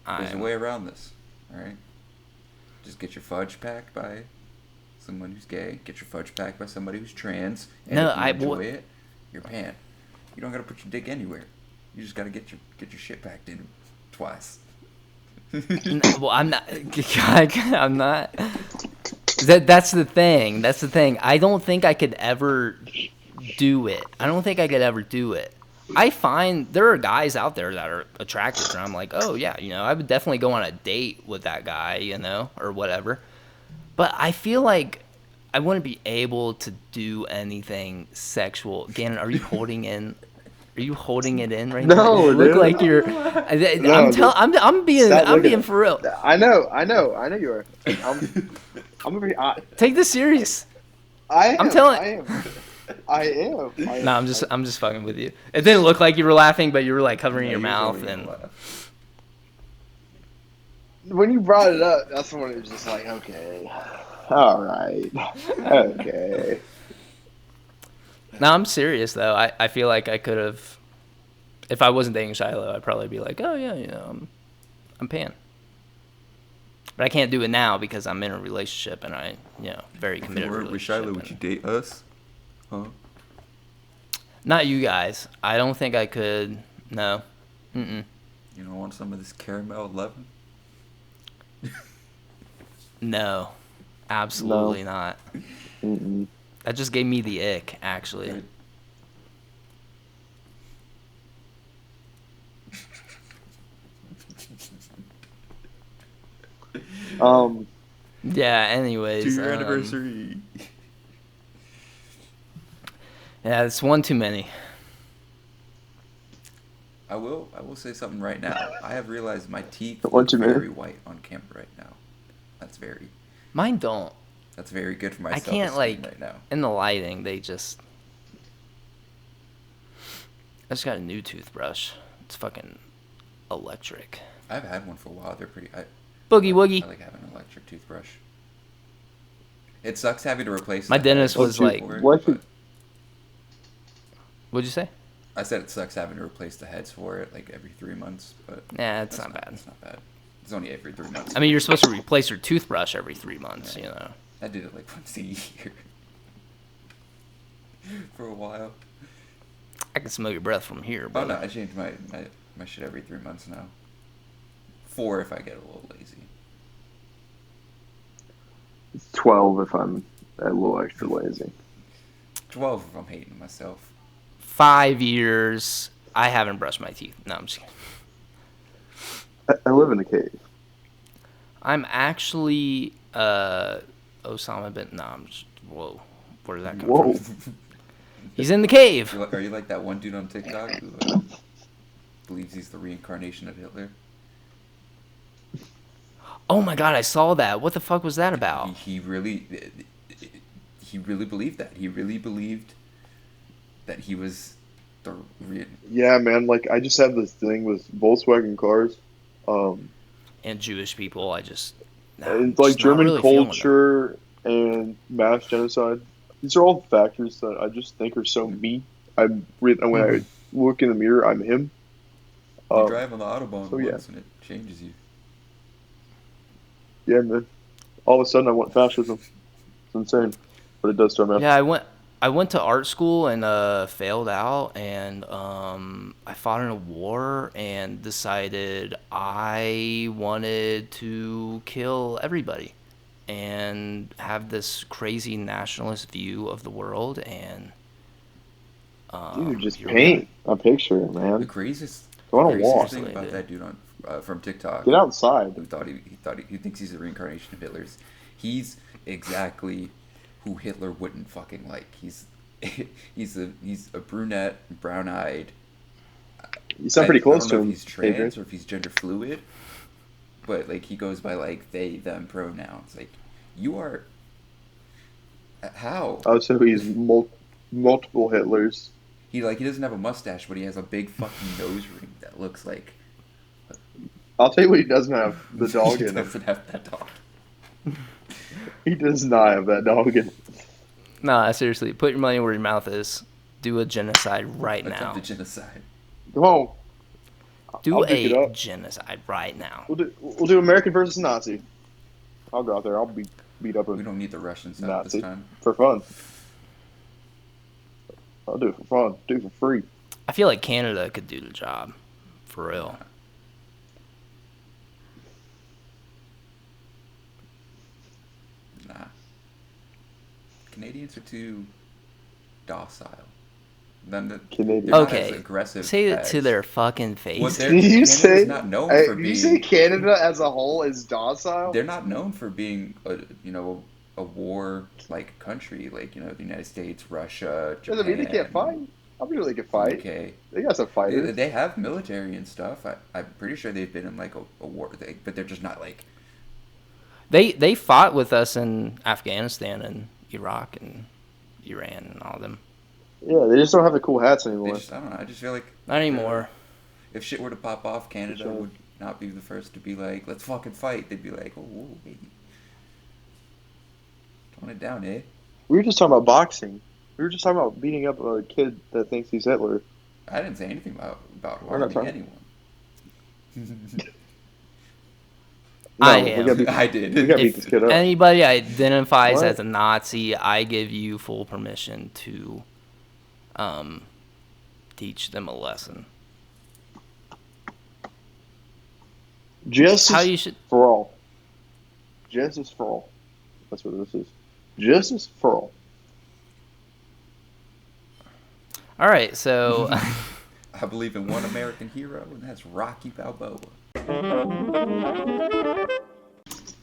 there's a I'm- way around this. All right, just get your fudge packed by someone who's gay. Get your fudge packed by somebody who's trans. And No, if you I- enjoy it, you're pan. You don't gotta put your dick anywhere. You just gotta get your shit packed in twice. Well, I'm not. I'm not. That's the thing. That's the thing. I don't think I could ever do it. I find there are guys out there that are attractive, and I'm like, oh yeah, I would definitely go on a date with that guy, or whatever. But I feel like I wouldn't be able to do anything sexual. Gannon, are you holding in? Are you holding it in right now? No, You look dude. like you're. I'm being for real. I know you are. I'm over here. Take this serious. I am. I'm telling- I am. No, I'm just fucking with you. It didn't look like you were laughing, but you were like covering your Yeah, mouth usually and. you laugh. When you brought it up, that's when it was just like, okay, all right, okay. No, I'm serious though. I feel like I could have, if I wasn't dating Shiloh, I'd probably be like, oh yeah, I'm pan. But I can't do it now because I'm in a relationship and I, very If you committed weren't with relationship. Shiloh, would you date us? Huh? Not you guys. I don't think I could. No. Mm-mm. You don't want some of this caramel 11? No. Absolutely not. Mm-mm. That just gave me the ick, actually. Right. Yeah. Anyways. To your anniversary. Yeah, it's one too many. I will say something right now. I have realized my teeth One look too many. very white on camera right now. Mine don't. That's very good for my I self-esteem can't right now. in the lighting. I just got a new toothbrush. It's fucking electric. I've had one for a while. They're pretty. Boogie woogie. I like having an electric toothbrush. It sucks having to replace. My the dentist heads was for like- it, What? but What'd you say? I said it sucks having to replace the heads for it like every 3 months, but Yeah, it's that's not bad. It's not bad. It's only every 3 months. I mean, you're supposed to replace your toothbrush every 3 months. I did it like once a year for a while. I can smell your breath from here, Oh but no, I changed my shit every 3 months now. 4 if I get a little lazy. 12 if I'm a little extra lazy. 12 if I'm hating myself. 5 years, I haven't brushed my teeth. No, I'm just kidding. I live in a cave. I'm actually Osama bin. No, I'm just. Whoa, where did that come Whoa. from? He's in the cave. Are you like that one dude on TikTok who believes he's the reincarnation of Hitler? Oh my god, I saw that. What the fuck was that about? He really believed that. He really believed that he was the Yeah, man. Like I just have this thing with Volkswagen cars. And Jewish people, I just. And like just not German really feeling it. culture and mass genocide. These are all factors that I just think are so me. When I look in the mirror, I'm him. You drive on the Autobahn so yeah. once and it changes you. Yeah, man. All of a sudden, I want fascism. It's insane, but it does to our mouth. Yeah, I went to art school and failed out, and I fought in a war and decided I wanted to kill everybody and have this crazy nationalist view of the world. And Dude, just here we paint a picture, The man. craziest, Go on a craziest walk. thing about Dude. that dude on from TikTok Get outside. who thought he thinks he's a reincarnation of Hitler's. He's exactly who Hitler wouldn't fucking like. He's a brunette, brown-eyed. You sound pretty close I to don't know him. if he's trans Adrian. or if he's gender fluid, but like he goes by like they them pronouns. Like you are. How? Oh, so he's multiple Hitlers. He doesn't have a mustache, but he has a big fucking nose ring that looks like. I'll tell you what he doesn't have. The dog he in him. doesn't have that dog. He does not have that dog in him. Nah, seriously, put your money where your mouth is. Do a genocide right now. Attempted genocide. Come on. Do I'll pick it a up. genocide right now. We'll do American versus Nazi. I'll go out there. I'll be beat up a We don't need the Russians out this Nazi time. for fun. I'll do it for fun. Do it for free. I feel like Canada could do the job, for real. Nah. Canadians are too docile. Canadian. They're not Okay, as aggressive. say it as, to their fucking face. Well, Did you Canada's say? not known Hey, for did being. you say Canada as a whole is docile? They're not known for being a war like country like the United States, Russia, Japan. Doesn't mean they can't fight. I'm sure they can fight. UK. They got some fighters. They have military and stuff. I'm pretty sure they've been in like a war, but they're just not like. They fought with us in Afghanistan and Iraq and Iran and all them. Yeah, they just don't have the cool hats They anymore. just, I don't know. I just feel like Not anymore. if shit were to pop off, Canada Sure. would not be the first to be like, "Let's fucking fight." They'd be like, "Oh, whoa, baby, tone it down, eh?" We were just talking about boxing. We were just talking about beating up a kid that thinks he's Hitler. I didn't say anything about We're not harming talking- anyone. I we am. gotta beat, I did. we gotta beat this If kid up. anybody identifies What? as a Nazi, I give you full permission to teach them a lesson. Justice How you should. for all. Justice for all. That's what this is. Justice for all. All right, so I believe in one American hero, and that's Rocky Balboa.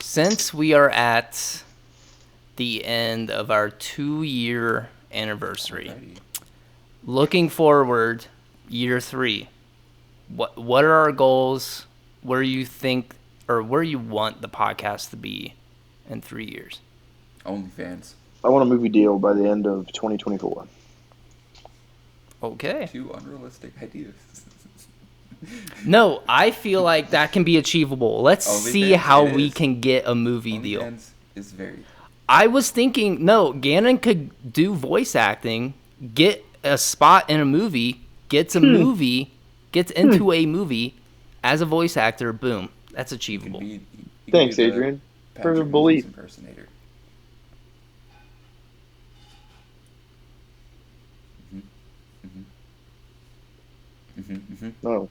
since we are at the end of our 2-year anniversary, Alrighty. looking forward, year 3, what are our goals? Where you think or where you want the podcast to be in 3 years? OnlyFans. I want a movie deal by the end of 2024. Okay. 2 unrealistic ideas. No, I feel like that can be achievable. Let's see OnlyFans, how it we is. can get a movie deal. OnlyFans is very. I was thinking, no, Gannon could do voice acting, get a spot in a movie, gets a movie, gets into a movie as a voice actor. Boom, that's You can achievable. be, you can Thanks, be the Adrian, for Patrick the Mahomes belief. impersonator. No.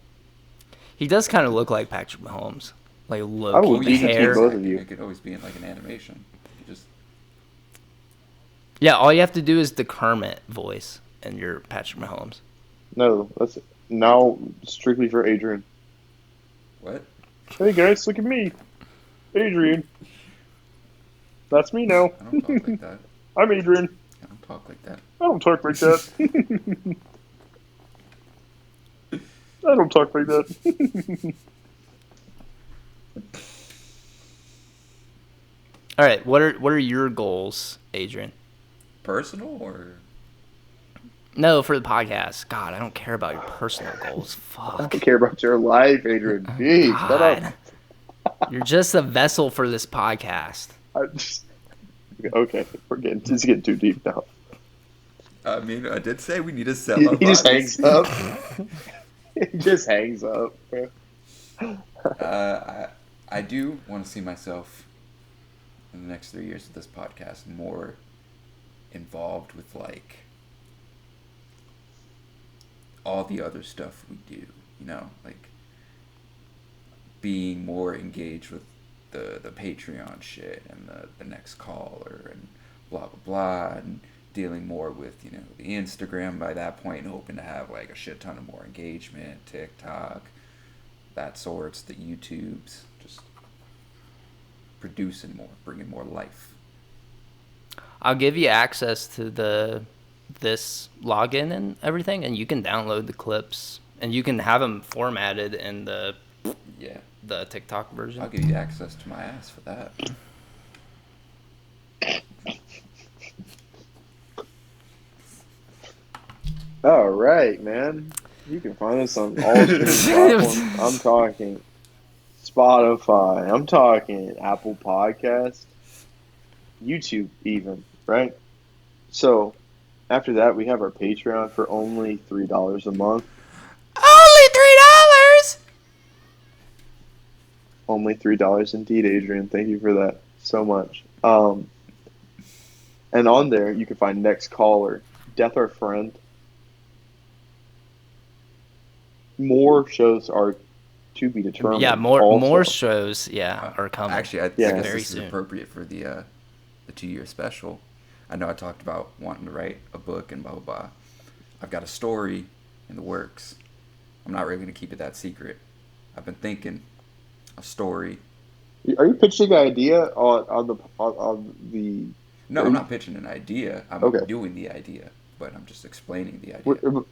He does kind of look like Patrick Mahomes, like look, I will the beat the hair. both of you. It could always be in like an animation. You just Yeah, all you have to do is the Kermit voice, and you're Patrick Mahomes. No, that's now strictly for Adrian. what? Hey guys, look at me. Adrian. That's me now. I don't talk like that. I'm Adrian. I don't talk like that. I don't talk like that. I don't talk like that. All right, what are your goals, Adrian? Personal or No, for the podcast. God, I don't care about your personal goals. I Fuck. don't care about your life, Adrian. Jeez, shut up. God. You're just a vessel for this podcast. Okay, it's getting too deep now. I mean, I did say we need to sell He our just bodies. hangs up. He just hangs up. I do want to see myself in the next 3 years of this podcast more involved with like all the other stuff we do, like being more engaged with the Patreon shit and the next caller and blah blah blah, and dealing more with the Instagram by that point, and hoping to have like a shit ton of more engagement, TikTok, that sorts, the YouTubes, just producing more, bringing more life. I'll give you access to this login and everything, and you can download the clips, and you can have them formatted in the Yeah, TikTok version. I'll give you access to my ass for that. All right, man. You can find us on all streaming platforms. I'm talking Spotify. I'm talking Apple Podcast, YouTube, even, right? So after that, we have our Patreon for only $3 a month. Only $3. Only $3 indeed, Adrian. Thank you for that so much. Um, and on there, you can find Next Caller, Death Our Friend. More shows are to be determined. Yeah, more also. shows, are coming. Actually, I Yeah. guess Very this is soon. appropriate for the 2-year special. I know I talked about wanting to write a book and blah blah blah. I've got a story in the works. I'm not really going to keep it that secret. I've been thinking a story. Are you pitching an idea on the? No, I'm not pitching an idea. I'm Okay. doing the idea, but I'm just explaining the idea.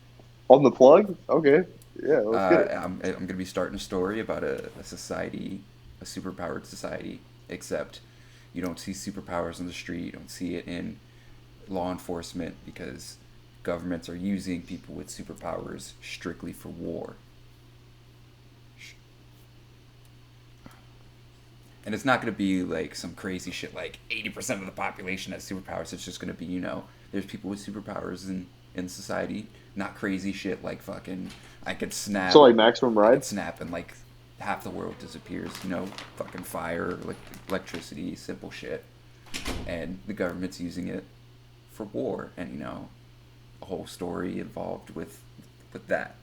On the plug? Okay. Yeah, let's get it. I'm going to be starting a story about a society, a superpowered society, except you don't see superpowers on the street. You don't see it in law enforcement because governments are using people with superpowers strictly for war. And it's not going to be like some crazy shit like 80% of the population has superpowers. It's just going to be, there's people with superpowers in society. Not crazy shit like fucking, I could snap. So like Maximum I Ride? could snap and like half the world disappears. Fucking fire, electricity, simple shit. And the government's using it for war. And, a whole story involved with that.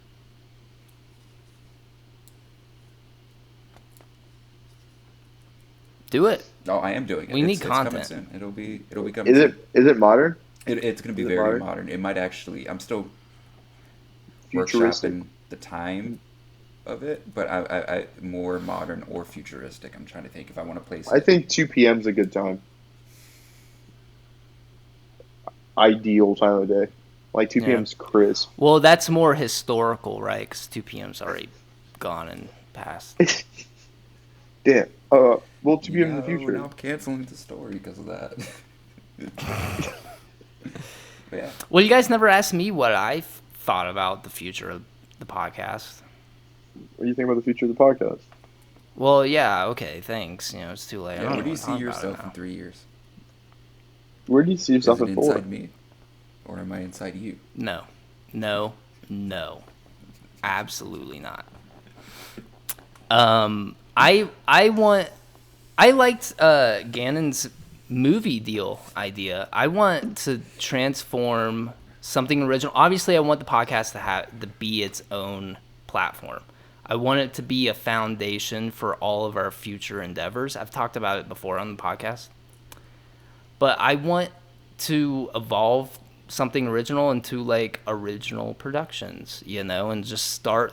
Do it. Oh, I am doing it. We need It's coming content. soon. It'll be coming Is soon. it modern? It's going to be Is it very modern? modern. It might actually. I'm still Futuristic. workshopping the time of it, but I more modern or futuristic. I'm trying to think if I want to place it. I think 2 p.m. is a good time. Ideal time of day. Like 2 Yeah. p.m. is crisp. Well, that's more historical, right? Because 2 p.m.'s already gone and past. Damn. Well, 2 p.m. in the future. Now I'm canceling the story because of that. But yeah. Well, you guys never asked me what I thought about the future of the podcast. What do you think about the future of the podcast? Well, yeah, okay, thanks. It's too late. I Yeah, don't where do you wanna see talk about it yourself now. in 3 years? Where do you see Is yourself it in 4? inside me, or am I inside you? No. Absolutely not. I liked Ganon's movie deal idea. I want to transform something original. Obviously, I want the podcast to be its own platform. I want it to be a foundation for all of our future endeavors. I've talked about it before on the podcast. But I want to evolve something original into original productions, and just start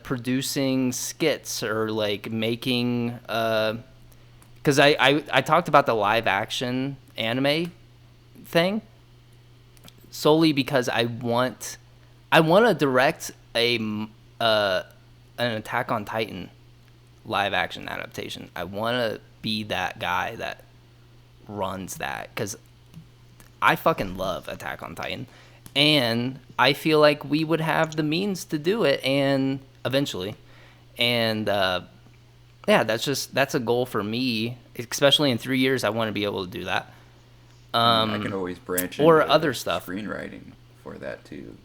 producing skits or making because I talked about the live action anime thing solely because I want to direct an Attack on Titan live action adaptation. I want to be that guy that runs that because I fucking love Attack on Titan, and I feel like we would have the means to do it, and eventually, and that's a goal for me, especially in 3 years. I want to be able to do that. I can always branch or into other stuff. screenwriting for that too.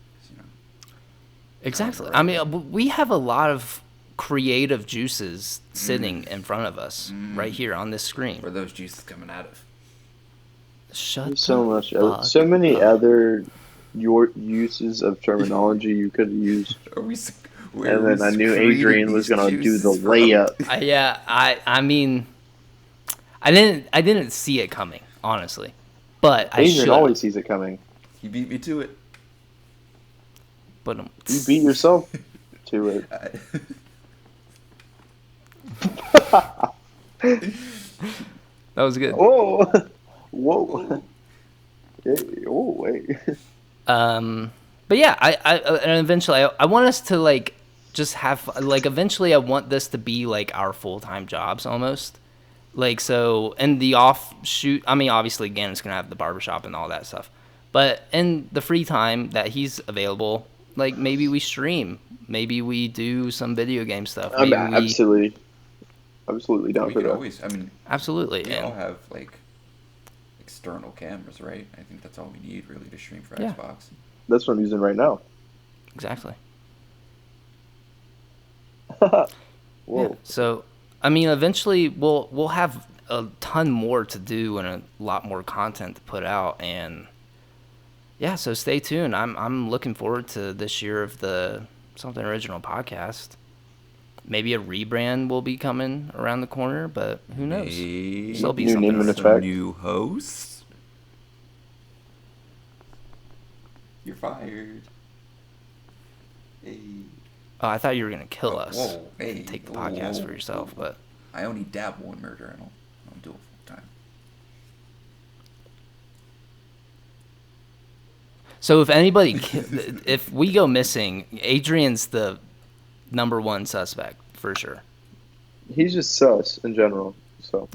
Exactly. I mean, we have a lot of creative juices sitting in front of us right here on this screen. Where are those juices coming out of? Shut There's so the much, fuck so many up. other your uses of terminology you could have used. And then I knew Adrian was gonna do the layup. I mean, I didn't see it coming, honestly, but I Adrian should. always sees it coming. He beat me to it. But You beat yourself to it. that was good. Whoa, whoa. Hey, oh wait. But yeah, and eventually I want us to just have eventually I want this to be our full-time jobs almost. So in the offshoot, I mean, obviously again it's gonna have the barbershop and all that stuff, but in the free time that he's available, maybe we stream, maybe we do some video game stuff. I'm Maybe absolutely down We for could that. always. I mean, absolutely, we all and have external cameras, right? I think that's all we need really to stream for Yeah. Xbox. That's what I'm using right now. exactly. Whoa. Yeah. So, I mean, eventually we'll have a ton more to do and a lot more content to put out, and yeah, so stay tuned. I'm looking forward to this year of the Something Original podcast. Maybe a rebrand will be coming around the corner, but who knows? Maybe Still be New something name and original. effect. new hosts. You're fired. Hey. Oh, I thought you were gonna kill Oh, us. whoa, hey, and take the whoa, podcast whoa, for yourself, whoa. but I only dabble in murder. I don't do it full time. so if anybody, if we go missing, Adrian's the number one suspect for sure. He's just sus in general. So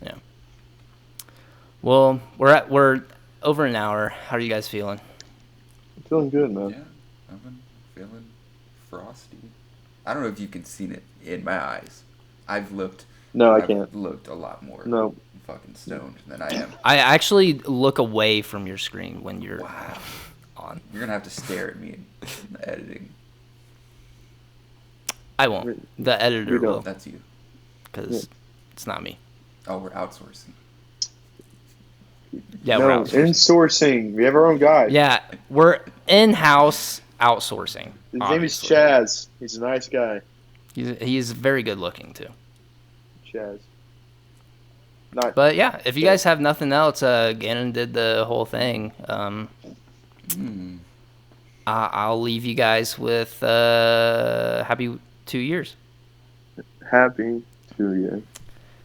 Well, we're over an hour. How are you guys feeling? I'm feeling good, man. Yeah, I've been feeling frosty. I don't know if you can see it in my eyes. I've looked a lot more No. fucking stoned than I am. I actually look away from your screen when you're Wow. on. You're gonna have to stare at me in the editing. I won't. The editor We don't. will, That's you. because it's not me. Oh, we're outsourcing. Yeah, no, we're outsourcing. insourcing. We have our own guy. Yeah, we're in-house outsourcing. His name is obviously. Chaz. He's a nice guy. He's very good looking too. Chaz. Not But yeah, if you guys have nothing else, Gannon did the whole thing. I'll leave you guys with happy 2 years. happy to you.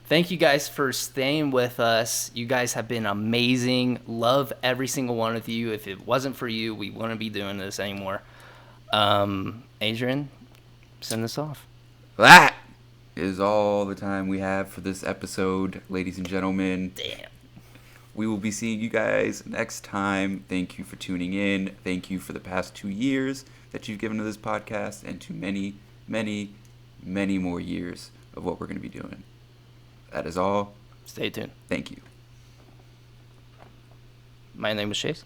Thank you guys for staying with us. You guys have been amazing. Love every single one of you. If it wasn't for you, we wouldn't be doing this anymore. Adrian, send this off. That is all the time we have for this episode, ladies and gentlemen. Damn. We will be seeing you guys next time. Thank you for tuning in. Thank you for the past 2 years that you've given to this podcast, and to many, many, many more years of what we're going to be doing. That is all. Stay tuned. Thank you. My name is Chase.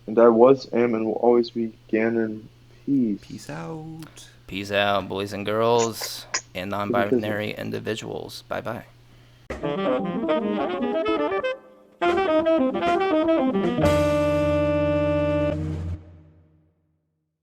And I was, am, and will always be Gannon. Peace. Peace out. Peace out, boys and girls, and non-binary individuals. Bye-bye.